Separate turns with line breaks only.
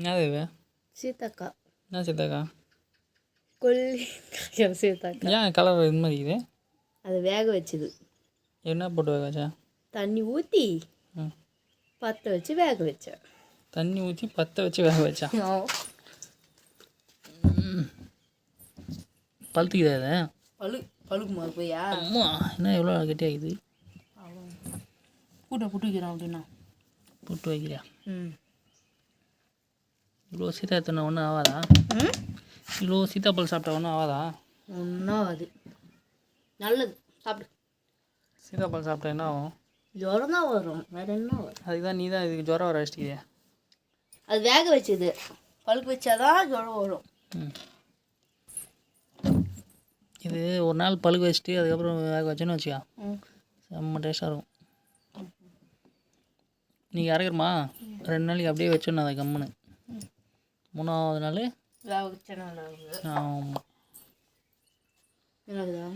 என்னது இது?
சீத்தாக்காய்.
என்ன சீத்தாக்கா?
கொல்லி சீத்தாக்காய்.
ஏன் கலர் இது மாதிரி இது?
அது வேக வச்சுது.
என்ன போட்டு வேக வச்சா?
தண்ணி ஊற்றி பற்ற வச்சு வேக வச்சேன்.
தண்ணி ஊற்றி பற்ற வச்சு வேக வச்சா? பழுத்துக்குதா அது?
பழுக்குமா போயா?
அம்மா என்ன எவ்வளோ கெட்டியாகுது?
கூட்ட புட்டு வைக்கிறோம் அப்படின்னா
புட்டு வைக்கிறியா?
ம்.
இவ்வளோ சீத்தாத்தனை ஒன்றும் ஆகாதா? இவ்வளோ சீத்தாப்பழம் சாப்பிட்டா ஒன்றும் ஆகாதா?
ஒன்றும் ஆகாது. நல்லது, சாப்பிடு.
சீத்தாப்பழம் சாப்பிட்டா என்ன ஆகும்?
ஜுரம் தான் வரும், வேற என்ன வரும்?
அதுக்கு தான் நீ தான் இதுக்கு ஜுரம் வர வச்சிட்டியே.
அது வேக வச்சுது, பழுக்க வச்சாதான் ஜுரம் வரும்.
இது ஒரு நாள் பழுக்க வச்சுட்டு அதுக்கப்புறம் வேக வச்சோன்னு வச்சுக்கா, செம்ம டேஸ்ட்டாக இருக்கும். நீங்கள் இறக்குறமா 2 நாளைக்கு அப்படியே வச்சோன்னு அதை கம்முன்னு 3ஆவது நாள்
வேக வச்சா நல்லா இருக்குது.
ஆமாம்.
என்னதுதா?